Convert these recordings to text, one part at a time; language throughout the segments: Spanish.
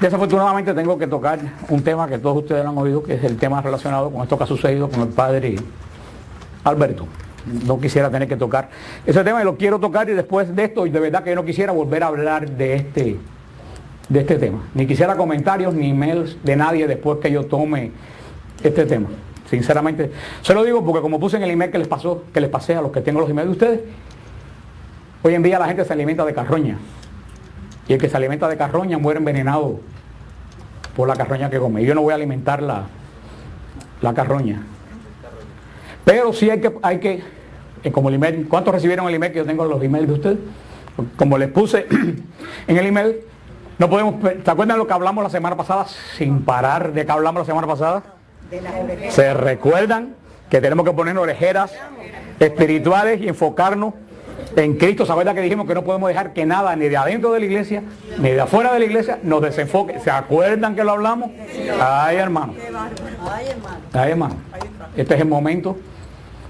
Desafortunadamente tengo que tocar un tema que todos ustedes han oído, que es el tema relacionado con esto que ha sucedido con el padre Alberto. No quisiera tener que tocar ese tema y lo quiero tocar, y después de esto, de verdad que yo no quisiera volver a hablar de este tema. Ni quisiera comentarios ni emails de nadie después que yo tome este tema. Sinceramente, se lo digo porque como puse en el email que les pasé a los que tengo los emails de ustedes, hoy en día la gente se alimenta de carroña. Y el que se alimenta de carroña muere envenenado por la carroña que come. Y yo no voy a alimentar la carroña. Pero sí hay que como el email, ¿cuántos recibieron el email que yo tengo los emails de ustedes? Como les puse en el email, no podemos, ¿se acuerdan de lo que hablamos la semana pasada? Sin parar de que hablamos la semana pasada. ¿Se recuerdan que tenemos que poner orejeras espirituales y enfocarnos en Cristo? ¿Se acuerdan que dijimos que no podemos dejar que nada, ni de adentro de la iglesia, ni de afuera de la iglesia, nos desenfoque? ¿Se acuerdan que lo hablamos? Ay, hermano. Ay, hermano. Este es el momento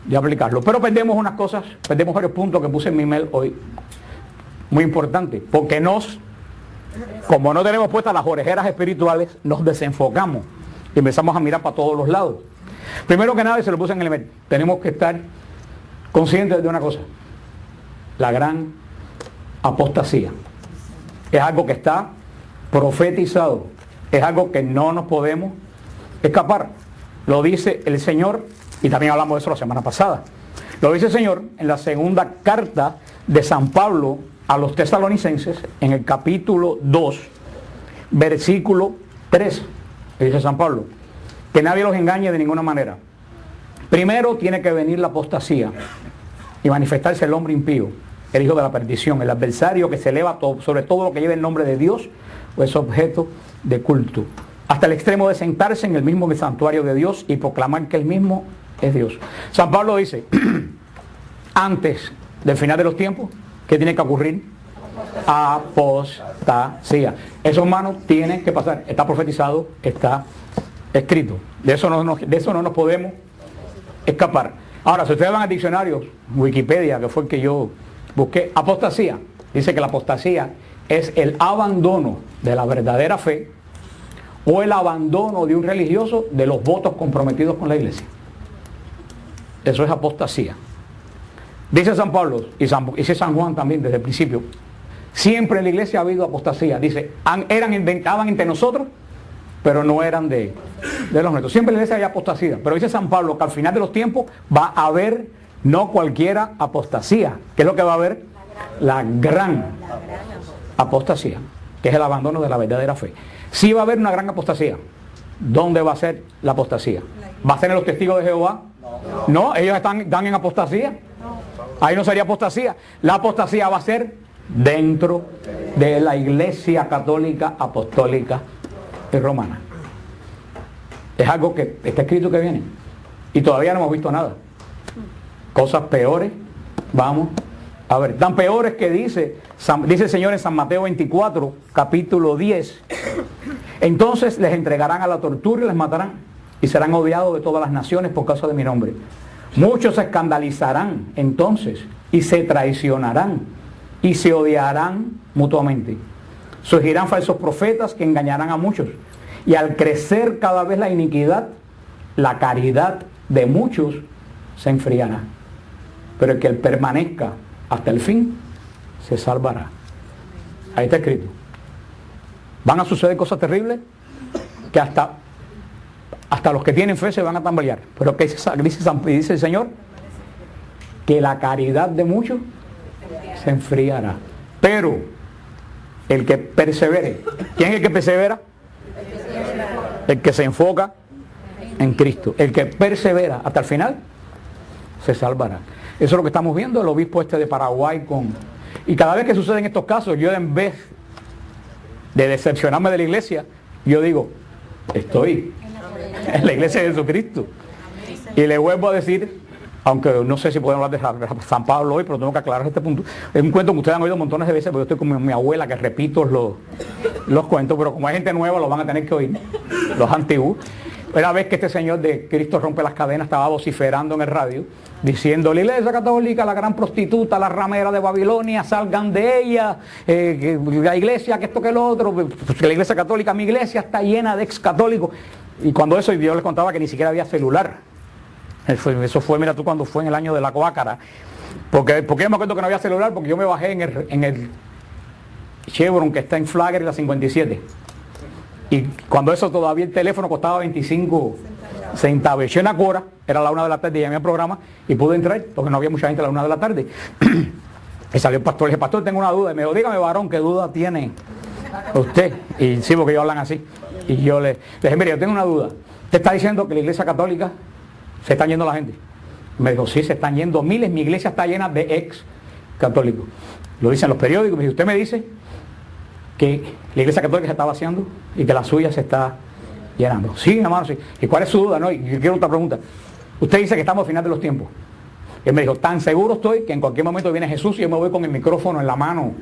de aplicarlo. Pero perdemos unas cosas, perdemos varios puntos que puse en mi email hoy. Muy importante. Porque como no tenemos puestas las orejeras espirituales, nos desenfocamos y empezamos a mirar para todos los lados. Primero que nada, y se lo puse en el email, tenemos que estar conscientes de una cosa: la gran apostasía. Es algo que está profetizado, es algo que no nos podemos escapar. Lo dice el Señor, y también hablamos de eso la semana pasada. Lo dice el Señor en la segunda carta de San Pablo a los tesalonicenses, en el capítulo 2, versículo 3. Dice San Pablo, que nadie los engañe de ninguna manera. Primero tiene que venir la apostasía y manifestarse el hombre impío, el hijo de la perdición, el adversario que se eleva sobre todo lo que lleva el nombre de Dios o es objeto de culto, hasta el extremo de sentarse en el mismo santuario de Dios y proclamar que el mismo es Dios. San Pablo dice, antes del final de los tiempos, ¿qué tiene que ocurrir? Apostasía. Eso, hermano, tiene que pasar. Está profetizado, está escrito. De eso no nos podemos escapar. Ahora, si ustedes van al diccionario, Wikipedia, que fue el que yo busqué, apostasía, dice que la apostasía es el abandono de la verdadera fe o el abandono de un religioso de los votos comprometidos con la iglesia. Eso es apostasía. Dice San Pablo, y dice San Juan también desde el principio, siempre en la iglesia ha habido apostasía. Dice, estaban entre nosotros, pero no eran de los nuestros. Siempre en la iglesia hay apostasía. Pero dice San Pablo que al final de los tiempos va a haber no cualquiera apostasía. ¿Qué es lo que va a haber? La gran apostasía, que es el abandono de la verdadera fe. Sí va a haber una gran apostasía. ¿Dónde va a ser la apostasía? ¿Va a ser en los testigos de Jehová? No, ellos están en apostasía. Ahí no sería apostasía. La apostasía va a ser dentro de la iglesia católica, apostólica y romana. Es algo que está escrito que viene. Y todavía no hemos visto nada. Cosas peores vamos a ver. Tan peores que dice el Señor en San Mateo 24, capítulo 10. Entonces les entregarán a la tortura y les matarán. Y serán odiados de todas las naciones por causa de mi nombre. Muchos se escandalizarán entonces y se traicionarán y se odiarán mutuamente. Surgirán falsos profetas que engañarán a muchos. Y al crecer cada vez la iniquidad, la caridad de muchos se enfriará. Pero el que permanezca hasta el fin se salvará. Ahí está escrito. Van a suceder cosas terribles que hasta los que tienen fe se van a tambalear. Pero que dice el Señor que la caridad de muchos se enfriará. Pero el que persevere, ¿quién es el que persevera? El que se enfoca en Cristo. El que persevera hasta el final se salvará. Eso es lo que estamos viendo. El obispo de Paraguay y cada vez que suceden estos casos, yo en vez de decepcionarme de la iglesia, yo digo, estoy en la iglesia de Jesucristo. Y le vuelvo a decir, aunque no sé si podemos hablar de San Pablo hoy, pero tengo que aclarar este punto. Es un cuento que ustedes han oído montones de veces, porque yo estoy como mi abuela que repito los cuentos, pero como hay gente nueva, los van a tener que oír, los antiguos. Era vez que este señor de Cristo Rompe las Cadenas estaba vociferando en el radio, diciendo: la Iglesia Católica, la gran prostituta, la ramera de Babilonia, salgan de ella, la Iglesia, que esto, que lo otro, pues la Iglesia Católica, mi iglesia está llena de ex católicos. Y cuando eso, yo les contaba que ni siquiera había celular. Eso fue, mira tú, cuando fue en el año de la Coácara. Porque yo me acuerdo que no había celular, porque yo me bajé en el Chevron que está en Flagler y la 57. Y cuando eso todavía el teléfono costaba 25 centavos. Eché una cora, era la 1 de la tarde, llamé al programa y pude entrar, porque no había mucha gente a la 1 de la tarde. Y salió el pastor, le dije: pastor, tengo una duda. Y me dijo: dígame, varón, ¿qué duda tiene usted? Y sí, porque ellos hablan así. Y yo le dije: mire, yo tengo una duda. Usted está diciendo que la iglesia católica se están yendo la gente. Me dijo: sí, se están yendo miles, mi iglesia está llena de ex católicos. Lo dicen los periódicos. Me dice: usted me dice que la iglesia católica se está vaciando y que la suya se está llenando. Sí, hermano, sí. ¿Y cuál es su duda? No, y yo quiero otra pregunta. Usted dice que estamos al final de los tiempos. Él me dijo: tan seguro estoy que en cualquier momento viene Jesús y yo me voy con el micrófono en la mano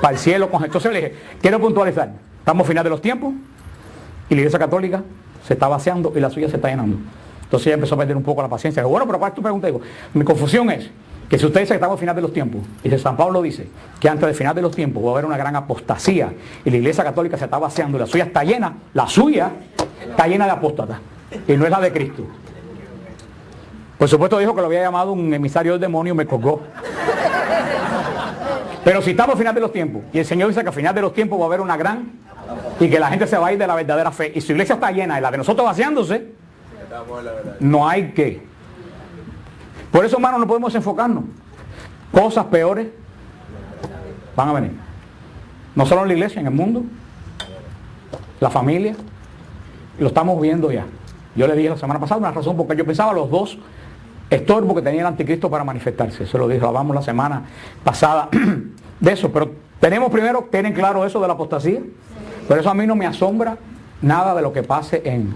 para el cielo. Entonces le dije: quiero puntualizar, estamos al final de los tiempos y la iglesia católica se está vaciando y la suya se está llenando. Entonces ella empezó a perder un poco la paciencia. Digo: bueno, pero ¿cuál es tu pregunta? Digo: mi confusión es que si usted dice que estamos al final de los tiempos, y si San Pablo dice que antes del final de los tiempos va a haber una gran apostasía y la iglesia católica se está vaciando y la suya está llena, la suya está llena de apóstatas y no es la de Cristo. Por supuesto dijo que lo había llamado un emisario del demonio y me colgó. Pero si estamos al final de los tiempos y el Señor dice que al final de los tiempos va a haber una gran y que la gente se va a ir de la verdadera fe y su iglesia está llena y la de nosotros vaciándose, no hay que. Por eso, hermano, no podemos enfocarnos. Cosas peores van a venir. No solo en la iglesia, en el mundo, la familia, lo estamos viendo ya. Yo le dije la semana pasada una razón porque yo pensaba los dos estorbos que tenía el anticristo para manifestarse. Eso lo dije, hablamos la semana pasada de eso. Pero tenemos primero, tienen claro eso de la apostasía. Pero eso a mí no me asombra nada de lo que pase en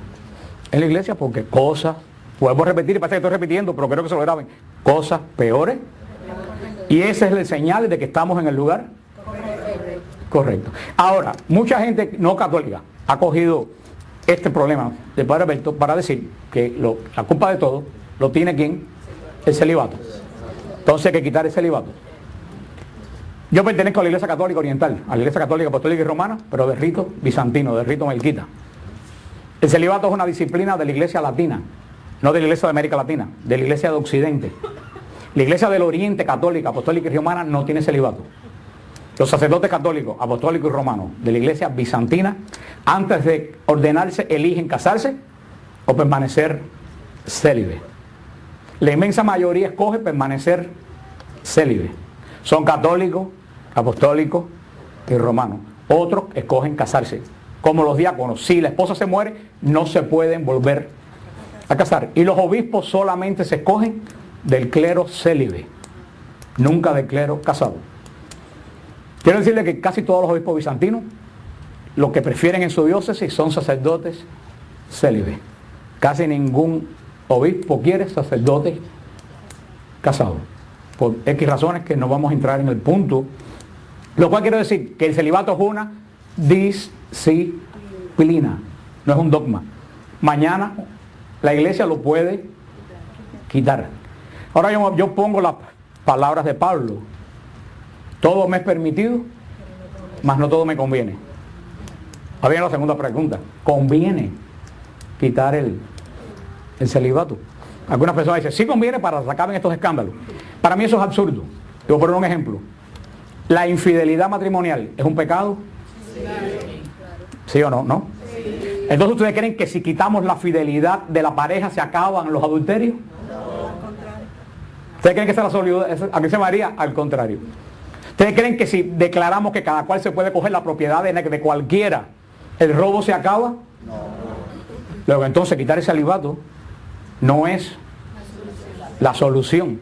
la iglesia, porque cosas, vuelvo a repetir, y parece que estoy repitiendo, pero creo que se lo graben, cosas peores. Y ese es el señal de que estamos en el lugar correcto. Ahora, mucha gente no católica ha cogido este problema de Padre Alberto para decir que la culpa de todo lo tiene ¿quién? El celibato. Entonces hay que quitar el celibato. Yo pertenezco a la Iglesia Católica Oriental, a la Iglesia Católica Apostólica y Romana, pero de rito bizantino, de rito melquita. El celibato es una disciplina de la Iglesia Latina, no de la Iglesia de América Latina, de la Iglesia de Occidente. La Iglesia del Oriente Católica, Apostólica y Romana no tiene celibato. Los sacerdotes católicos, apostólicos y romanos de la Iglesia bizantina, antes de ordenarse, eligen casarse o permanecer célibe. La inmensa mayoría escoge permanecer célibe. Son católicos, apostólicos y romanos. Otros escogen casarse, como los diáconos. Si la esposa se muere, no se pueden volver a casar. Y los obispos solamente se escogen del clero célibe, nunca del clero casado. Quiero decirle que casi todos los obispos bizantinos, lo que prefieren en su diócesis son sacerdotes célibes. Casi ningún obispo quiere sacerdotes casados, por X razones que no vamos a entrar en el punto. Lo cual quiero decir que el celibato es una disciplina, no es un dogma. Mañana la iglesia lo puede quitar. Ahora yo pongo las palabras de Pablo: todo me es permitido, mas no todo me conviene. Ahora viene la segunda pregunta: ¿conviene quitar el celibato? Algunas personas dicen: sí conviene para que se acaben estos escándalos. Para mí eso es absurdo. Voy a poner un ejemplo. ¿La infidelidad matrimonial es un pecado? ¿Sí o no? ¿No? Entonces, ¿ustedes creen que si quitamos la fidelidad de la pareja se acaban los adulterios? ¿Ustedes creen que esa es la solución? ¿A qué se varía? Al contrario. ¿Ustedes creen que si declaramos que cada cual se puede coger la propiedad de cualquiera, el robo se acaba? No. Luego entonces quitar el celibato no es la solución.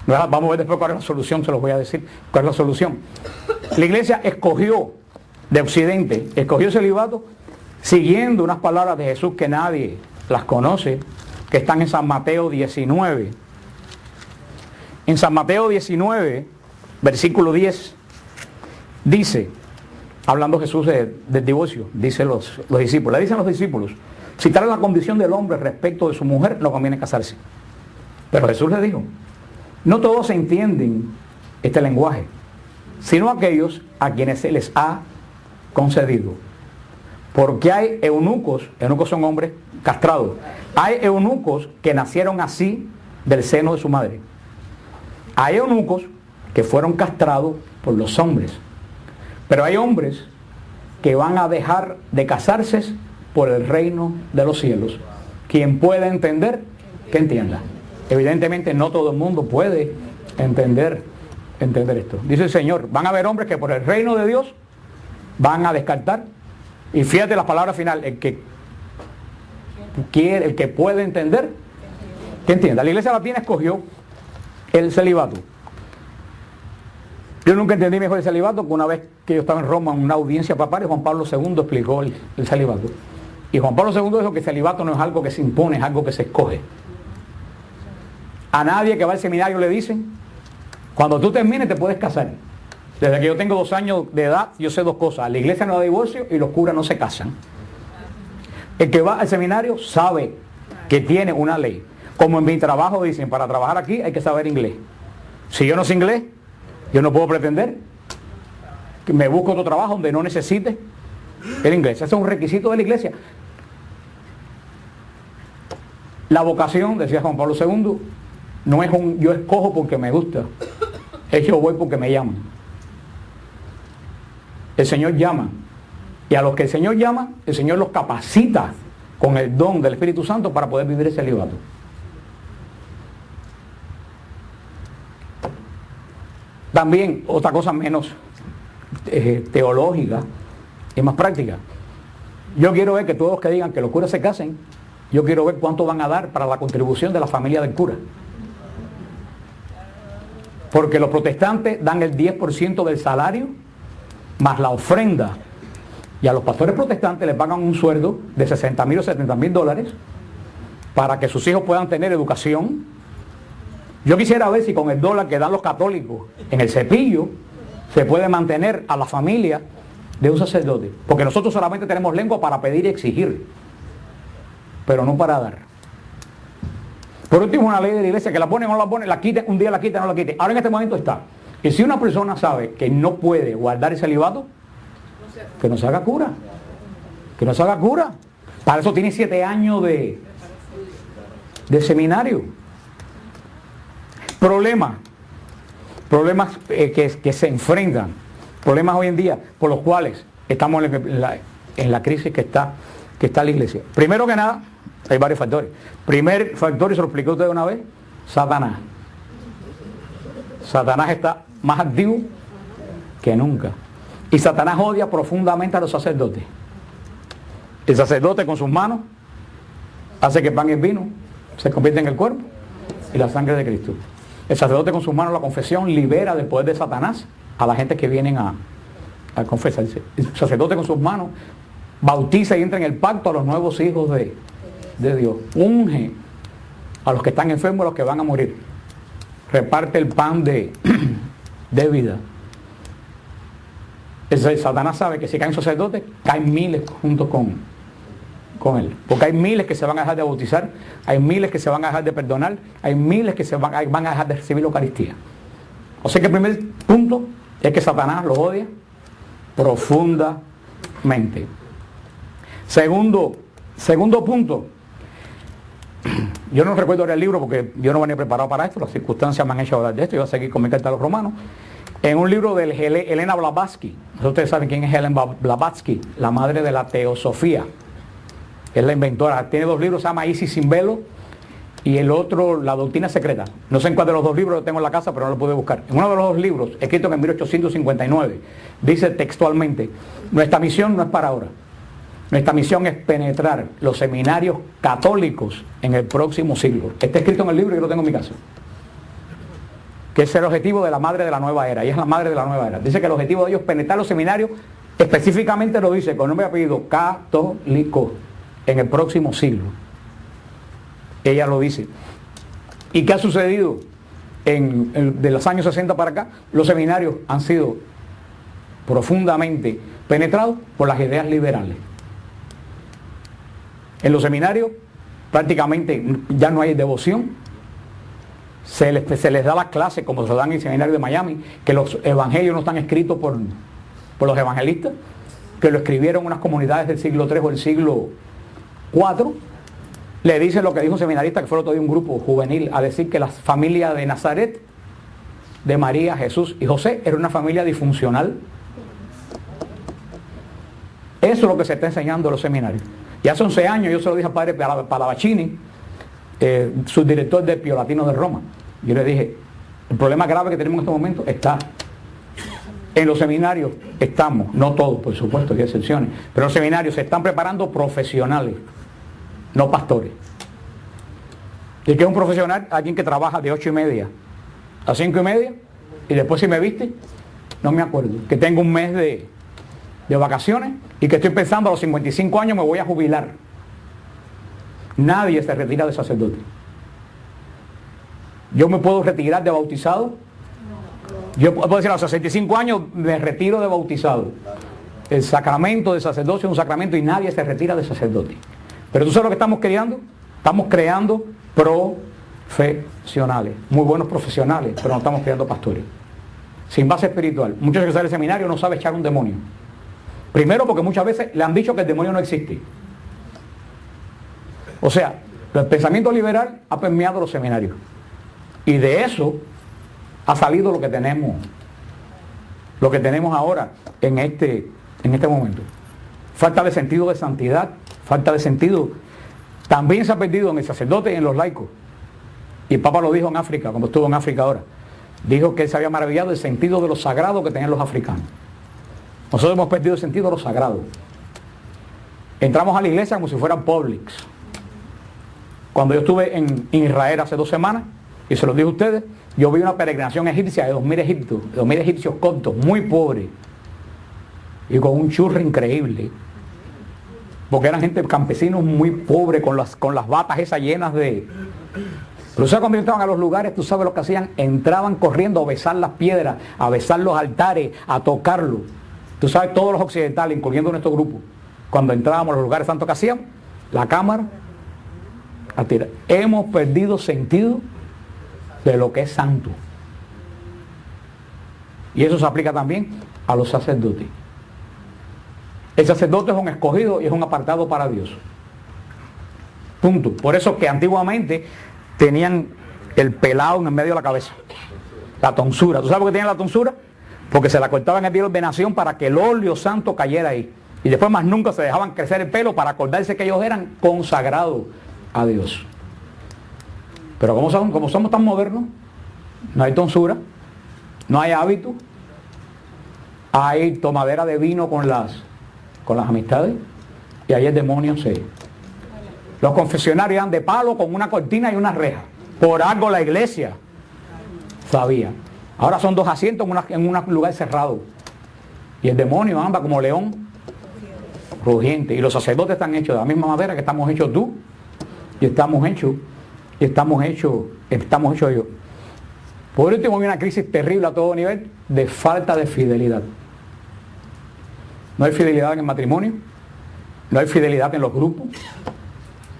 Vamos a ver después cuál es la solución, se los voy a decir cuál es la solución. La iglesia escogió de Occidente, escogió el celibato siguiendo unas palabras de Jesús que nadie las conoce, que están en San Mateo 19. En San Mateo 19, versículo 10, dice, hablando Jesús del divorcio, dice los discípulos, le dicen los discípulos: Si tal es la condición del hombre respecto de su mujer, no conviene casarse. Pero Jesús le dijo, no todos entienden este lenguaje, sino aquellos a quienes se les ha concedido. Porque hay eunucos son hombres castrados, hay eunucos que nacieron así del seno de su madre. Hay eunucos que fueron castrados por los hombres. Pero hay hombres que van a dejar de casarse por el reino de los cielos. Quien pueda entender, que entienda. Evidentemente no todo el mundo puede entender esto. Dice el Señor, van a haber hombres que por el reino de Dios van a descartar. Y fíjate la palabra final, el que quiere, el que puede entender, que entienda. La Iglesia Latina escogió el celibato. Yo nunca entendí mejor el celibato que una vez que yo estaba en Roma en una audiencia papal y Juan Pablo II explicó el celibato. Y Juan Pablo II dijo que el celibato no es algo que se impone, es algo que se escoge. A nadie que va al seminario le dicen, cuando tú termines te puedes casar. Desde que yo tengo 2 años de edad, yo sé 2 cosas. La iglesia no da divorcio y los curas no se casan. El que va al seminario sabe que tiene una ley. Como en mi trabajo dicen, para trabajar aquí hay que saber inglés. Si yo no sé inglés, yo no puedo pretender que me busque otro trabajo donde no necesite el inglés. Ese es un requisito de la iglesia. La vocación, decía Juan Pablo II, no es un yo escojo porque me gusta, es yo voy porque me llaman. El Señor llama, y a los que el Señor llama, el Señor los capacita con el don del Espíritu Santo para poder vivir ese celibato. También otra cosa menos teológica y más práctica. Yo quiero ver que todos los que digan que los curas se casen, yo quiero ver cuánto van a dar para la contribución de la familia del cura. Porque los protestantes dan el 10% del salario más la ofrenda. Y a los pastores protestantes les pagan un sueldo de 60,000 o 70,000 dólares para que sus hijos puedan tener educación. Yo quisiera ver si con el dólar que dan los católicos en el cepillo se puede mantener a la familia de un sacerdote. Porque nosotros solamente tenemos lengua para pedir y exigir, pero no para dar. Por último, una ley de la iglesia que la pone o no la pone, la quite, un día la quita, no la quite. Ahora en este momento está. Y si una persona sabe que no puede guardar el celibato, que no se haga cura. Que no se haga cura. Para eso tiene 7 años de seminario. Problemas que se enfrentan. Problemas hoy en día por los cuales estamos en la crisis que está la iglesia. Primero que nada, hay varios factores. Primer factor, y se lo expliqué a usted una vez, Satanás. Satanás está más activo que nunca. Y Satanás odia profundamente a los sacerdotes. El sacerdote con sus manos hace que el pan y el vino se conviertan en el cuerpo y la sangre de Cristo. El sacerdote con sus manos, la confesión, libera del poder de Satanás a la gente que vienen a confesarse. El sacerdote con sus manos bautiza y entra en el pacto a los nuevos hijos de Dios. Unge a los que están enfermos, a los que van a morir. Reparte el pan de vida. Satanás sabe que si caen sacerdotes, caen miles junto con él. Porque hay miles que se van a dejar de bautizar, hay miles que se van a dejar de perdonar, hay miles que se van a dejar de recibir la Eucaristía. O sea que el primer punto es que Satanás los odia profundamente. Segundo punto, yo no recuerdo ahora el libro porque yo no venía preparado para esto, las circunstancias me han hecho hablar de esto, yo voy a seguir con mi carta a los romanos. En un libro de Helena Blavatsky, ustedes saben quién es Helena Blavatsky, la madre de la teosofía, es la inventora, tiene 2 libros, se llama Isis sin velo y el otro, La doctrina secreta. No sé en cuál de los 2 libros lo tengo en la casa, pero no lo pude buscar. En uno de los 2 libros, escrito en 1859, dice textualmente, nuestra misión no es para ahora. Nuestra misión es penetrar los seminarios católicos en el próximo siglo. Está escrito en el libro y yo lo tengo en mi casa. Que es el objetivo de la madre de la nueva era. Ella es la madre de la nueva era. Dice que el objetivo de ellos es penetrar los seminarios, específicamente lo dice con nombre y apellido, católico, en el próximo siglo. Ella lo dice. ¿Y qué ha sucedido de los años 60 para acá? Los seminarios han sido profundamente penetrados por las ideas liberales. En los seminarios prácticamente ya no hay devoción. Se les da las clases como se dan en el seminario de Miami, que los evangelios no están escritos por los evangelistas, que lo escribieron unas comunidades del siglo III o el siglo IV. Le dicen lo que dijo un seminarista que fue el otro día un grupo juvenil a decir que la familia de Nazaret, de María, Jesús y José, era una familia disfuncional. Eso es lo que se está enseñando en los seminarios. Y hace 11 años yo se lo dije al padre Palavacini, subdirector del Pío Latino de Roma. Yo le dije, el problema grave que tenemos en este momento está en los seminarios. Estamos, no todos por supuesto, hay excepciones, pero los seminarios se están preparando profesionales, no pastores. ¿Y qué es un profesional? Alguien que trabaja de 8:30 a 5:30 y después, si me viste, no me acuerdo, que tengo un mes de vacaciones y que estoy pensando a los 55 años me voy a jubilar. Nadie se retira de sacerdote. Yo me puedo retirar de bautizado. Yo puedo decir a los 65 años me retiro de bautizado. El sacramento de sacerdocio es un sacramento y nadie se retira de sacerdote. Pero tú sabes lo que estamos creando. Estamos creando profesionales, muy buenos profesionales, pero no estamos creando pastores. Sin base espiritual. Muchos que salen del seminario no saben echar un demonio. Primero porque muchas veces le han dicho que el demonio no existe. O sea, el pensamiento liberal ha permeado los seminarios. Y de eso ha salido lo que tenemos ahora en este momento. Falta de sentido de santidad, falta de sentido. También se ha perdido en el sacerdote y en los laicos. Y el Papa lo dijo en África, cuando estuvo en África ahora. Dijo que él se había maravillado del sentido de lo sagrado que tenían los africanos. Nosotros hemos perdido el sentido de lo sagrado. Entramos a la iglesia como si fueran Publix. Cuando yo estuve en Israel hace 2 semanas, y se los dije a ustedes, yo vi una peregrinación egipcia de 2.000 egipcios coptos, muy pobres, y con un churro increíble, porque eran gente, campesinos muy pobres, con las batas esas llenas de... Pero ¿sabes cuando entraban a los lugares? Tú sabes lo que hacían, entraban corriendo a besar las piedras, a besar los altares, a tocarlos. Tú sabes, todos los occidentales, incluyendo nuestro grupo, cuando entrábamos a los lugares santos que hacíamos, la cámara, a tirar. Hemos perdido sentido de lo que es santo. Y eso se aplica también a los sacerdotes. El sacerdote es un escogido y es un apartado para Dios. Punto. Por eso que antiguamente tenían el pelado en el medio de la cabeza. La tonsura. ¿Tú sabes por qué tenían la tonsura? Porque se la cortaban en el día de ordenación para que el óleo santo cayera ahí. Y después más nunca se dejaban crecer el pelo para acordarse que ellos eran consagrados a Dios. Pero como somos tan modernos, no hay tonsura, no hay hábito, hay tomadera de vino con las amistades, y ahí el demonio se... Los confesionarios eran de palo con una cortina y una reja. Por algo la iglesia sabía. Ahora son 2 asientos en un lugar cerrado. Y el demonio anda como león rugiente. Y los sacerdotes están hechos de la misma madera que estamos hechos tú. Y estamos hechos yo. Por último, hay una crisis terrible a todo nivel de falta de fidelidad. No hay fidelidad en el matrimonio, no hay fidelidad en los grupos.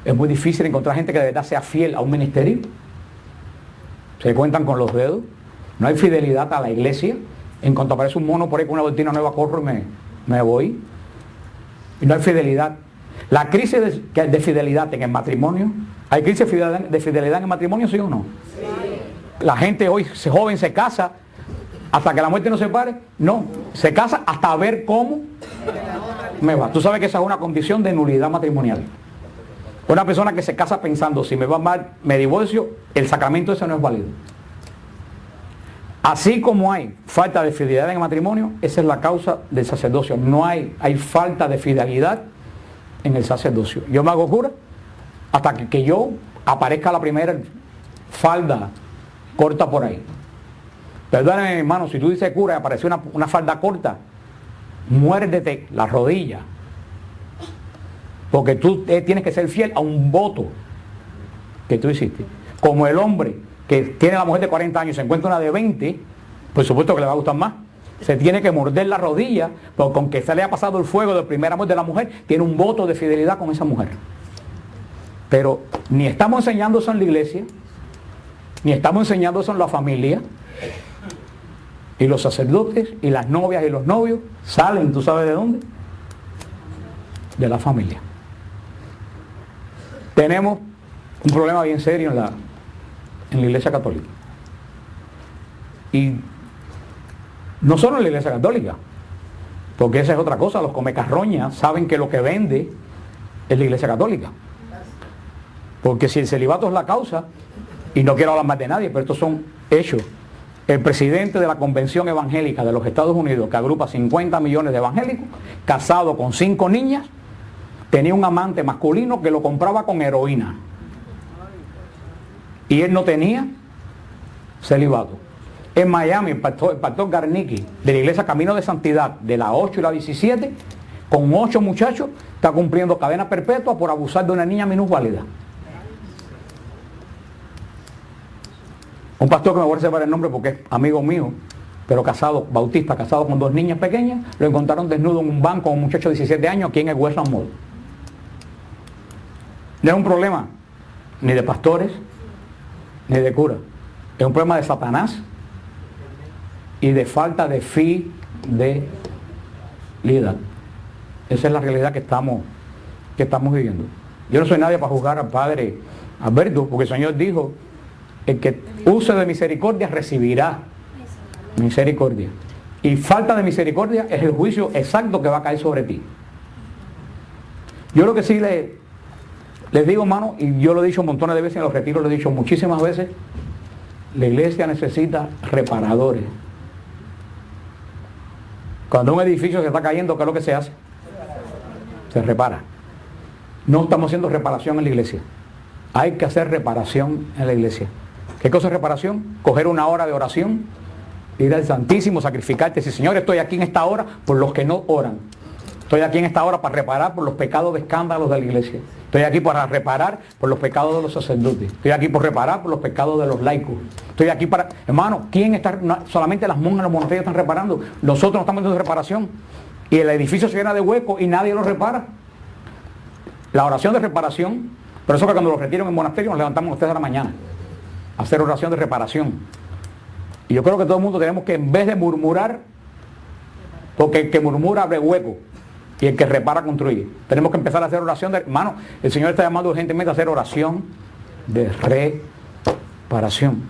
Es muy difícil encontrar gente que de verdad sea fiel a un ministerio. Se cuentan con los dedos. No hay fidelidad a la iglesia. En cuanto aparece un mono por ahí con una doctrina nueva, corro y me voy. Y no hay fidelidad. La crisis de fidelidad en el matrimonio. ¿Hay crisis de fidelidad en el matrimonio, sí o no? Sí. La gente hoy, joven, se casa hasta que la muerte nos separe. No, se casa hasta ver cómo me va. Tú sabes que esa es una condición de nulidad matrimonial. Una persona que se casa pensando, si me va mal, me divorcio, el sacramento ese no es válido. Así como hay falta de fidelidad en el matrimonio, esa es la causa del sacerdocio. No hay falta de fidelidad en el sacerdocio. Yo me hago cura hasta que yo aparezca la primera falda corta por ahí. Perdóname, hermano, si tú dices cura y apareció una falda corta, muérdete la rodilla. Porque tú tienes que ser fiel a un voto que tú hiciste. Como el hombre que tiene la mujer de 40 años y se encuentra una de 20, por supuesto que le va a gustar más. Se tiene que morder la rodilla, porque con que se le ha pasado el fuego del primer amor de la mujer, tiene un voto de fidelidad con esa mujer. Pero ni estamos enseñando eso en la iglesia, ni estamos enseñando eso en la familia. Y los sacerdotes y las novias y los novios salen, ¿tú sabes de dónde? De la familia. Tenemos un problema bien serio en la iglesia católica. Y no solo en la iglesia católica, porque esa es otra cosa. Los comecarroñas saben que lo que vende es la iglesia católica. Porque si el celibato es la causa, y no quiero hablar más de nadie, pero estos son hechos. El presidente de la Convención Evangélica de los Estados Unidos, que agrupa 50 millones de evangélicos, casado con 5 niñas, tenía un amante masculino que lo compraba con heroína. Y él no tenía celibato. En Miami, el pastor Garnicki, de la iglesia Camino de Santidad, de la 8 y la 17, con 8 muchachos, está cumpliendo cadena perpetua por abusar de una niña minusválida. Un pastor que me voy a reservar el nombre porque es amigo mío, pero casado, bautista, casado con 2 niñas pequeñas, lo encontraron desnudo en un banco con un muchacho de 17 años aquí en el Westland Mall. No es un problema ni de pastores, ni de curas. Es un problema de Satanás y de falta de fidelidad. Esa es la realidad que estamos viviendo. Yo no soy nadie para juzgar al padre Alberto, porque el Señor dijo: el que use de misericordia recibirá misericordia. Y falta de misericordia es el juicio exacto que va a caer sobre ti. Yo lo que sí les digo, hermano, y yo lo he dicho montones de veces en los retiros, lo he dicho muchísimas veces, la iglesia necesita reparadores. Cuando un edificio se está cayendo, ¿qué es lo que se hace? Se repara. No estamos haciendo reparación en la iglesia. Hay que hacer reparación en la iglesia. ¿Qué cosa es reparación? Coger una hora de oración, ir al Santísimo, sacrificarte. Si Señor, estoy aquí en esta hora por los que no oran. Estoy aquí en esta hora para reparar por los pecados de escándalos de la iglesia. Estoy aquí para reparar por los pecados de los sacerdotes. Estoy aquí por reparar por los pecados de los laicos. Estoy aquí para... Hermano, ¿quién está? Solamente las monjas en los monasterios están reparando. Nosotros no estamos haciendo reparación. Y el edificio se llena de huecos y nadie lo repara. La oración de reparación, por eso que cuando los retiro en el monasterio nos levantamos a ustedes a la mañana a hacer oración de reparación. Y yo creo que todo el mundo tenemos que, en vez de murmurar, porque el que murmura abre hueco y el que repara construye, tenemos que empezar a hacer oración de... Hermano, el Señor está llamando urgentemente a hacer oración de reparación.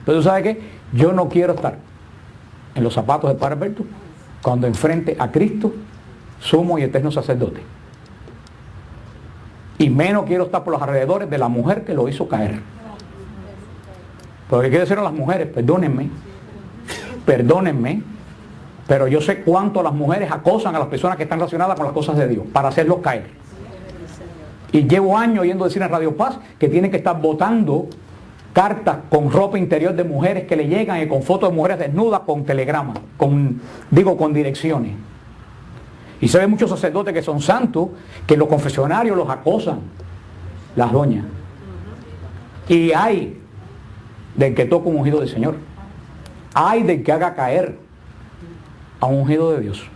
Pero ¿tú sabes qué? Yo no quiero estar en los zapatos del Padre Alberto cuando enfrente a Cristo, sumo y eterno sacerdote. Y menos quiero estar por los alrededores de la mujer que lo hizo caer. Porque quiero decir a las mujeres, perdónenme, pero yo sé cuánto las mujeres acosan a las personas que están relacionadas con las cosas de Dios para hacerlos caer. Y llevo años oyendo decir en Radio Paz que tienen que estar botando cartas con ropa interior de mujeres que le llegan y con fotos de mujeres desnudas con telegramas, con direcciones. Y se ven muchos sacerdotes que son santos, que los confesionarios los acosan, las doñas. Y hay del que toca un ungido del Señor. Hay del que haga caer a un ungido de Dios.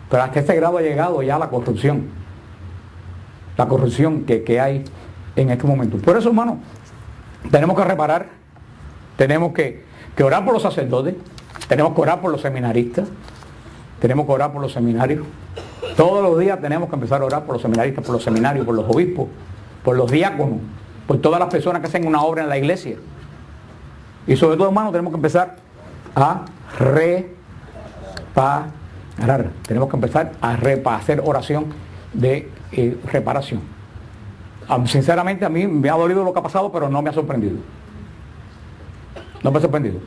Pero hasta este grado ha llegado ya la corrupción. La corrupción que hay en este momento. Por eso, hermano, tenemos que reparar, tenemos que orar por los sacerdotes, tenemos que orar por los seminaristas, tenemos que orar por los seminarios. Todos los días tenemos que empezar a orar por los seminaristas, por los seminarios, por los obispos, por los diáconos, por todas las personas que hacen una obra en la iglesia. Y sobre todo, hermano, tenemos que empezar a reparar. Tenemos que empezar a hacer oración de reparación. Sinceramente, a mí me ha dolido lo que ha pasado, pero no me ha sorprendido. No me ha sorprendido.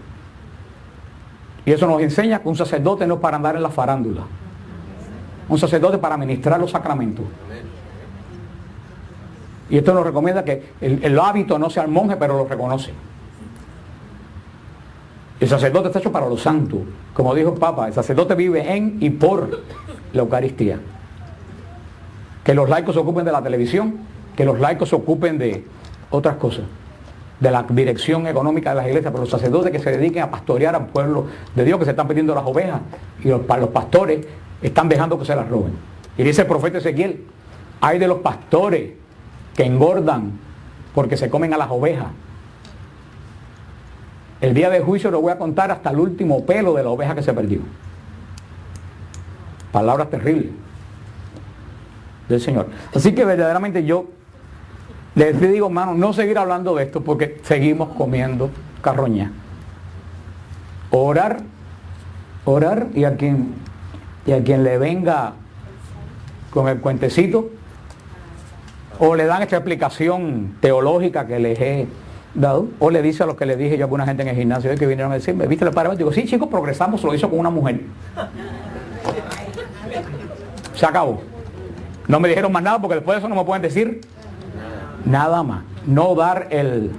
Y eso nos enseña que un sacerdote no es para andar en la farándula. Un sacerdote para ministrar los sacramentos. Y esto nos recomienda que el hábito no sea el monje, pero lo reconoce. El sacerdote está hecho para los santos. Como dijo el Papa, el sacerdote vive en y por la Eucaristía. Que los laicos se ocupen de la televisión, que los laicos se ocupen de otras cosas, de la dirección económica de las iglesias, pero los sacerdotes que se dediquen a pastorear al pueblo de Dios, que se están perdiendo las ovejas, y los pastores están dejando que se las roben. Y dice el profeta Ezequiel, Hay de los pastores que engordan porque se comen a las ovejas. El día del juicio le voy a contar hasta el último pelo de la oveja que se perdió. Palabras terribles del Señor. Así que verdaderamente yo les digo, hermano, no seguir hablando de esto porque seguimos comiendo carroña. Orar y a quien le venga con el cuentecito o le dan esta explicación teológica que les he dado, o le dice a lo que le dije yo a alguna gente en el gimnasio que vinieron a decirme, ¿viste el parámetro? Digo, sí chicos, progresamos, lo hizo con una mujer. Se acabó. No me dijeron más nada porque después de eso no me pueden decir nada más. No dar el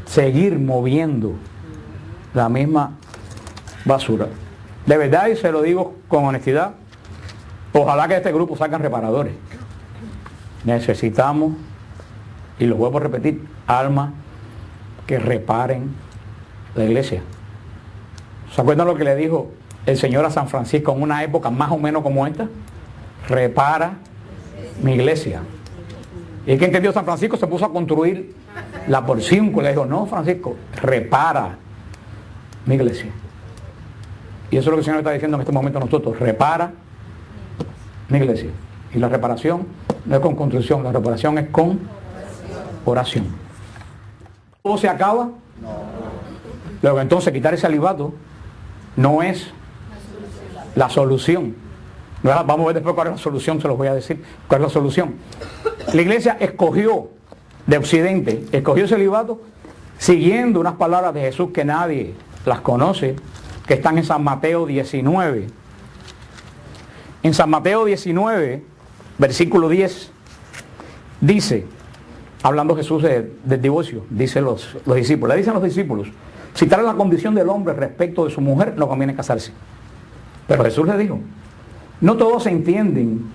seguir moviendo la misma basura. De verdad, y se lo digo con honestidad, ojalá que de este grupo salgan reparadores. Necesitamos, y lo vuelvo a repetir, almas que reparen la iglesia. ¿Se acuerdan lo que le dijo el Señor a San Francisco en una época más o menos como esta? Repara mi iglesia. Y que entendió San Francisco, se puso a construir la por 5 y le dijo, no Francisco, repara mi iglesia. Y eso es lo que el Señor está diciendo en este momento a nosotros, repara mi iglesia. Y la reparación no es con construcción, la reparación es con oración. ¿Todo se acaba? Luego entonces quitar ese celibato no es la solución. Vamos a ver después cuál es la solución, se los voy a decir cuál es la solución. La iglesia escogió de Occidente, escogió el celibato siguiendo unas palabras de Jesús que nadie las conoce, que están en San Mateo 19. En San Mateo 19, versículo 10, dice, hablando Jesús del divorcio, dice los discípulos, le dicen los discípulos, si tal es la condición del hombre respecto de su mujer, no conviene casarse. Pero Jesús le dijo, no todos entienden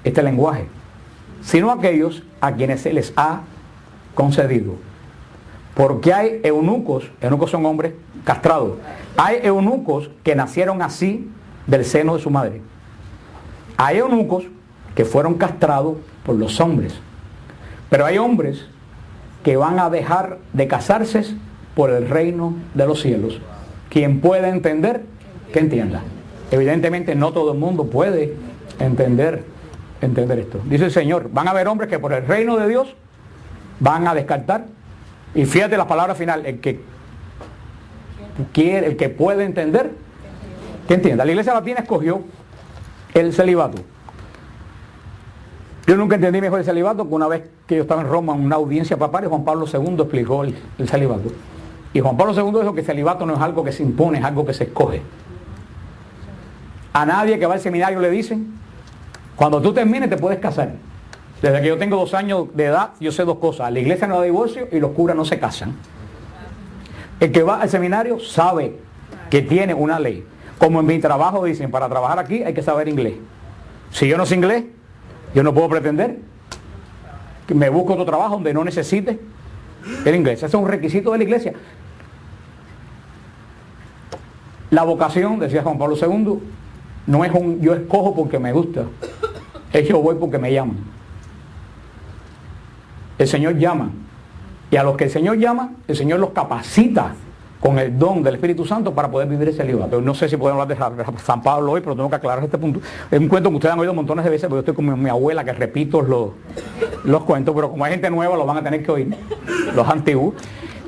este lenguaje, sino aquellos a quienes se les ha concedido. Porque hay eunucos son hombres castrados, hay eunucos que nacieron así del seno de su madre. Hay eunucos que fueron castrados por los hombres. Pero hay hombres que van a dejar de casarse por el reino de los cielos. Quien puede entender, que entienda. Evidentemente no todo el mundo puede entender esto. Dice el Señor, van a haber hombres que por el reino de Dios van a descartar. Y fíjate la palabra final, el que quiere, el que puede entender, que entienda. La Iglesia Latina escogió el celibato. Yo nunca entendí mejor el celibato que una vez que yo estaba en Roma en una audiencia papal y Juan Pablo II explicó el celibato. Y Juan Pablo II dijo que el celibato no es algo que se impone, es algo que se escoge. A nadie que va al seminario le dicen, cuando tú termines te puedes casar. Desde que yo tengo 2 años de edad, yo sé 2 cosas. La iglesia no da divorcio y los curas no se casan. El que va al seminario sabe que tiene una ley. Como en mi trabajo dicen, para trabajar aquí hay que saber inglés. Si yo no sé inglés, yo no puedo pretender que me busque otro trabajo donde no necesite el inglés. Ese es un requisito de la iglesia. La vocación, decía Juan Pablo II, no es un yo escojo porque me gusta, es yo voy porque me llaman. El Señor llama, y a los que el Señor llama, el Señor los capacita con el don del Espíritu Santo para poder vivir ese celibato. No sé si podemos hablar de San Pablo hoy, pero tengo que aclarar este punto. Es un cuento que ustedes han oído montones de veces, porque yo estoy con mi abuela que repito los cuentos, pero como hay gente nueva los van a tener que oír, los antiguos.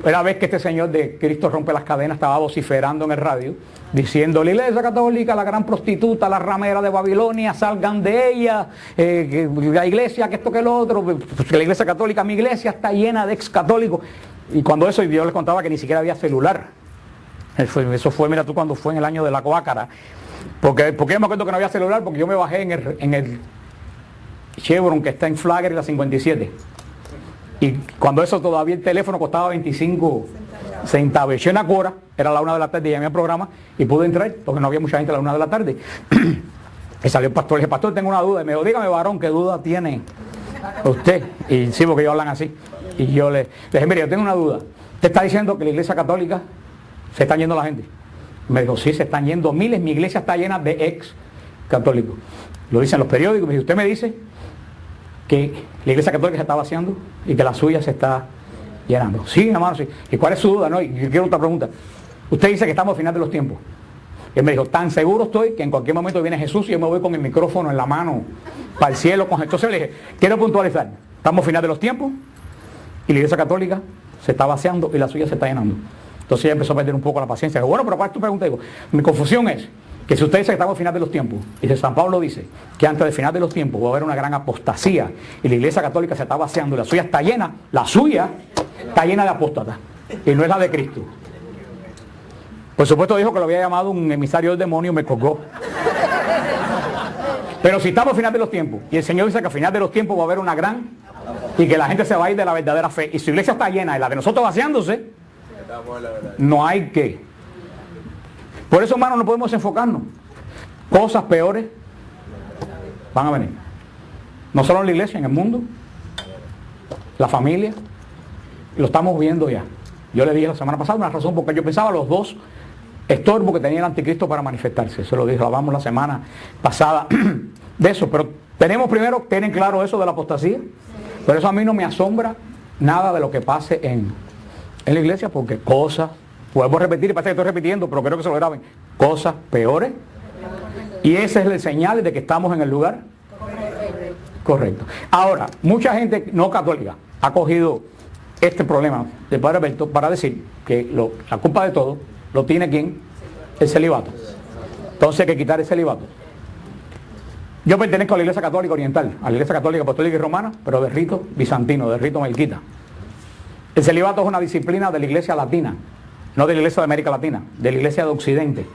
Una vez que este señor de Cristo rompe las cadenas estaba vociferando en el radio, diciendo, la Iglesia Católica, la gran prostituta, la ramera de Babilonia, salgan de ella, la iglesia, que esto que lo otro, la Iglesia Católica, mi iglesia está llena de ex católicos. Y cuando eso, yo les contaba que ni siquiera había celular. Eso fue, mira tú, cuando fue en el año de la Coácara. ¿Por qué me acuerdo que no había celular? Porque yo me bajé en el Chevron que está en Flagler y la 57. Y cuando eso todavía el teléfono costaba 25 centavos. Yo en Acora, era la 1 de la tarde, llamé al programa y pude entrar, porque no había mucha gente a la 1 de la tarde. Y salió el pastor, le dije, pastor, tengo una duda. Y me dijo, dígame, varón, ¿qué duda tiene usted? Y sí, porque ellos hablan así. Y yo le dije, mire, yo tengo una duda. Usted está diciendo que la iglesia católica se están yendo la gente. Me dijo, sí, se están yendo miles, mi iglesia está llena de ex católicos. Lo dicen los periódicos. Y usted me dice que la Iglesia Católica se está vaciando y que la suya se está llenando. Sí, hermano, sí. ¿Y cuál es su duda? No, y yo quiero otra pregunta. Usted dice que estamos al final de los tiempos. Y él me dijo, tan seguro estoy que en cualquier momento viene Jesús y yo me voy con el micrófono en la mano para el cielo. Entonces le dije, quiero puntualizar, estamos al final de los tiempos y la Iglesia Católica se está vaciando y la suya se está llenando. Entonces ella empezó a perder un poco la paciencia. Digo, bueno, pero ¿cuál es tu pregunta? Digo, mi confusión es que si usted dice que estamos al final de los tiempos, y si San Pablo dice que antes del final de los tiempos va a haber una gran apostasía y la Iglesia Católica se está vaciando y la suya está llena, la suya está llena de apóstatas y no es la de Cristo. Por supuesto dijo que lo había llamado un emisario del demonio y me colgó. Pero si estamos al final de los tiempos y el Señor dice que al final de los tiempos va a haber una gran y que la gente se va a ir de la verdadera fe y su iglesia está llena y la de nosotros vaciándose, no hay que. Por eso, hermano, no podemos enfocarnos. Cosas peores van a venir. No solo en la iglesia, en el mundo, la familia, lo estamos viendo ya. Yo le dije la semana pasada una razón porque yo pensaba los dos estorbo que tenía el anticristo para manifestarse. Eso lo hablamos la semana pasada de eso. Pero tenemos primero, tienen claro eso de la apostasía. Pero eso a mí no me asombra nada de lo que pase en la iglesia, porque cosas, vuelvo a repetir, y parece que estoy repitiendo, pero creo que se lo graben, cosas peores. Y ese es el señal de que estamos en el lugar correcto. Ahora, mucha gente no católica ha cogido este problema del Padre Alberto para decir que la culpa de todo lo tiene ¿quién? El celibato. Entonces hay que quitar el celibato. Yo pertenezco a la Iglesia Católica Oriental, a la Iglesia Católica Apostólica y Romana, pero de rito bizantino, de rito melquita. El celibato es una disciplina de la Iglesia Latina, no de la Iglesia de América Latina, de la Iglesia de Occidente.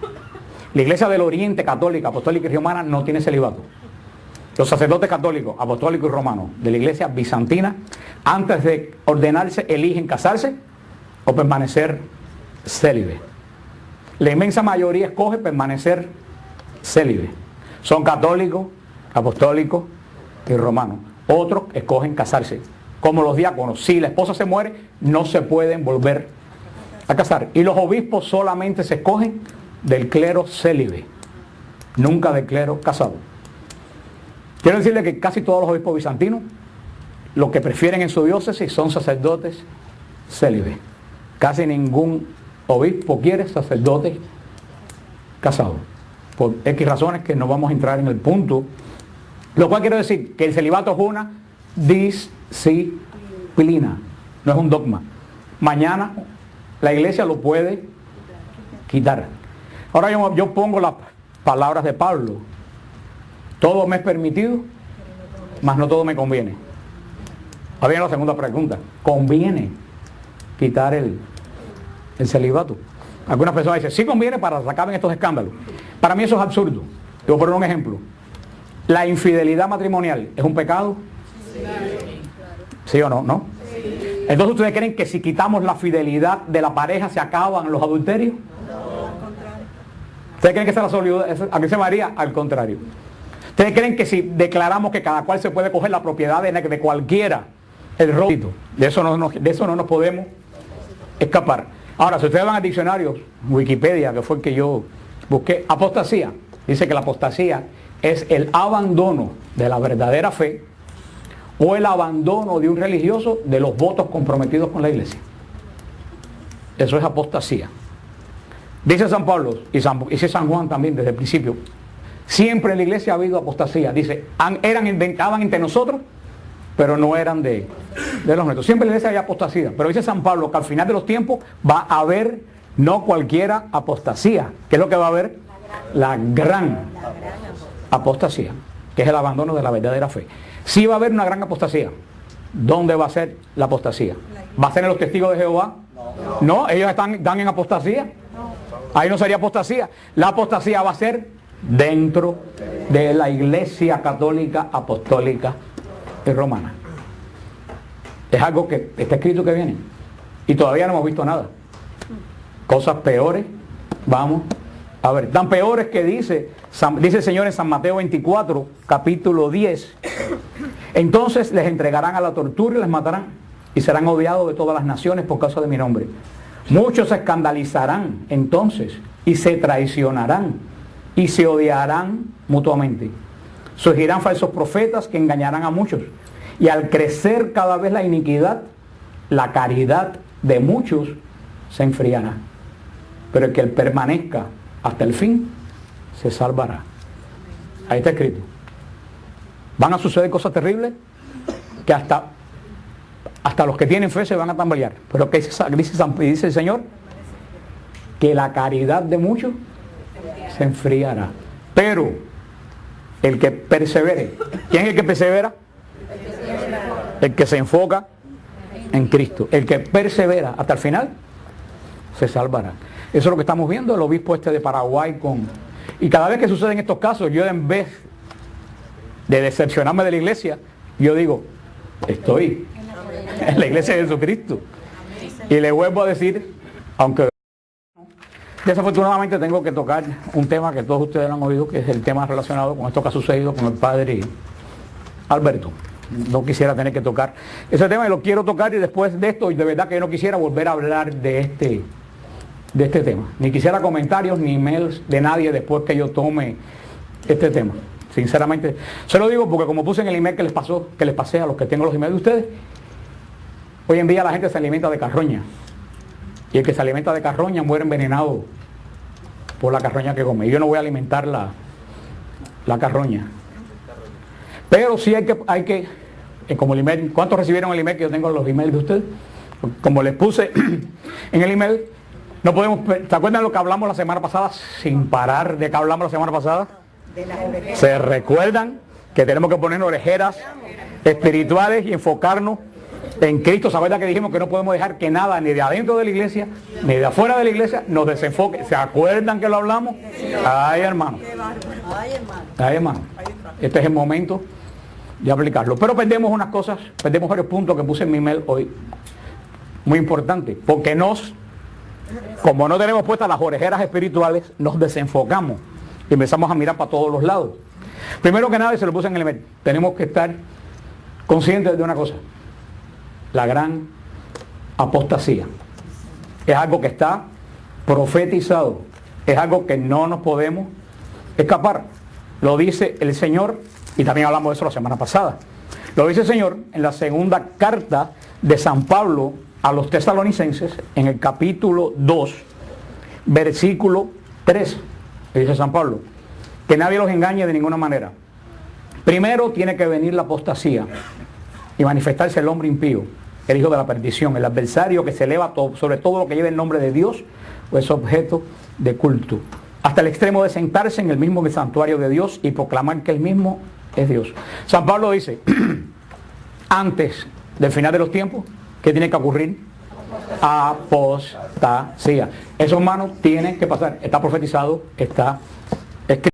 La Iglesia del Oriente Católica, Apostólica y Romana no tiene celibato. Los sacerdotes católicos, apostólicos y romanos de la Iglesia bizantina, antes de ordenarse, eligen casarse o permanecer célibe. La inmensa mayoría escoge permanecer célibe. Son católicos, apostólicos y romanos. Otros escogen casarse. Como los diáconos, si la esposa se muere, no se pueden volver a casar. Y los obispos solamente se escogen del clero célibe, nunca del clero casado. Quiero decirle que casi todos los obispos bizantinos, lo que prefieren en su diócesis son sacerdotes célibes. Casi ningún obispo quiere sacerdotes casados. Por X razones que no vamos a entrar en el punto. Lo cual quiero decir que el celibato es una disciplina, no es un dogma. Mañana la iglesia lo puede quitar. Ahora yo pongo las palabras de Pablo. Todo me es permitido, mas no todo me conviene. Ahora viene la segunda pregunta. ¿Conviene quitar el celibato? Algunas personas dicen, sí conviene para sacar estos escándalos. Para mí eso es absurdo. Te voy a poner un ejemplo. ¿La infidelidad matrimonial es un pecado? ¿Sí o no? ¿No? Entonces ustedes creen que si quitamos la fidelidad de la pareja se acaban los adulterios. ¿Ustedes creen que esa es la solución? ¿A qué se varía? Al contrario. ¿Ustedes creen que si declaramos que cada cual se puede coger la propiedad de cualquiera, el robo, de eso no nos podemos escapar? Ahora, si ustedes van al diccionario, Wikipedia, que fue el que yo busqué, apostasía, dice que la apostasía es el abandono de la verdadera fe o el abandono de un religioso de los votos comprometidos con la iglesia. Eso es apostasía. Dice San Pablo, y dice San Juan también desde el principio, siempre en la iglesia ha habido apostasía. Dice, estaban entre nosotros, pero no eran de los nuestros. Siempre en la iglesia hay apostasía. Pero dice San Pablo que al final de los tiempos va a haber no cualquiera apostasía. ¿Qué es lo que va a haber? La gran apostasía, que es el abandono de la verdadera fe. Sí va a haber una gran apostasía. ¿Dónde va a ser la apostasía? ¿Va a ser en los testigos de Jehová? No, ellos están en apostasía. Ahí no sería apostasía. La apostasía va a ser dentro de la Iglesia Católica, Apostólica y Romana. Es algo que está escrito que viene. Y todavía no hemos visto nada. Cosas peores vamos a ver. Tan peores que dice el Señor en San Mateo 24, capítulo 10. Entonces les entregarán a la tortura y les matarán. Y serán odiados de todas las naciones por causa de mi nombre. Muchos se escandalizarán entonces y se traicionarán y se odiarán mutuamente. Surgirán falsos profetas que engañarán a muchos. Y al crecer cada vez la iniquidad, la caridad de muchos se enfriará. Pero el que permanezca hasta el fin, se salvará. Ahí está escrito. Van a suceder cosas terribles que hasta los que tienen fe se van a tambalear. Pero que dice el Señor que la caridad de muchos se enfriará. Pero el que persevere, ¿quién es el que persevera? El que se enfoca en Cristo. El que persevera hasta el final se salvará. Eso es lo que estamos viendo, el obispo de Paraguay y cada vez que suceden estos casos, yo en vez de decepcionarme de la iglesia, yo digo, estoy en la iglesia de Jesucristo. Y le vuelvo a decir, aunque desafortunadamente tengo que tocar un tema que todos ustedes han oído, que es el tema relacionado con esto que ha sucedido con el padre Alberto. No quisiera tener que tocar ese tema y lo quiero tocar, y después de esto, y de verdad que yo no quisiera volver a hablar de este tema. Ni quisiera comentarios ni emails de nadie después que yo tome este tema. Sinceramente, se lo digo porque como puse en el email que les pasé a los que tengo los emails de ustedes, hoy en día la gente se alimenta de carroña. Y el que se alimenta de carroña muere envenenado por la carroña que come. Y yo no voy a alimentar la carroña. Pero sí hay que como el email, ¿cuántos recibieron el email que yo tengo en los emails de ustedes? Como les puse en el email, no podemos, ¿se acuerdan lo que hablamos la semana pasada? Sin parar de que hablamos la semana pasada. ¿Se recuerdan que tenemos que poner orejeras espirituales y enfocarnos en Cristo? ¿Se acuerdan que dijimos que no podemos dejar que nada, ni de adentro de la iglesia, ni de afuera de la iglesia, nos desenfoque? ¿Se acuerdan que lo hablamos? Ay, hermano. Ay, hermano. Este es el momento de aplicarlo. Pero perdemos unas cosas, perdemos varios puntos que puse en mi email hoy, muy importante, porque como no tenemos puestas las orejeras espirituales, nos desenfocamos y empezamos a mirar para todos los lados. Primero que nada, y se lo puse en el email, tenemos que estar conscientes de una cosa: la gran apostasía. Es algo que está profetizado, es algo que no nos podemos escapar. Lo dice el Señor, y también hablamos de eso la semana pasada. Lo dice el Señor en la segunda carta de San Pablo a los tesalonicenses, en el capítulo 2, versículo 3. Dice San Pablo, que nadie los engañe de ninguna manera. Primero tiene que venir la apostasía y manifestarse el hombre impío, el hijo de la perdición, el adversario que se eleva sobre todo lo que lleva el nombre de Dios o es objeto de culto, hasta el extremo de sentarse en el mismo santuario de Dios y proclamar que el mismo es Dios. San Pablo dice, antes del final de los tiempos, ¿qué tiene que ocurrir? Apostasía. Eso, hermano, tiene que pasar. Está profetizado, está escrito.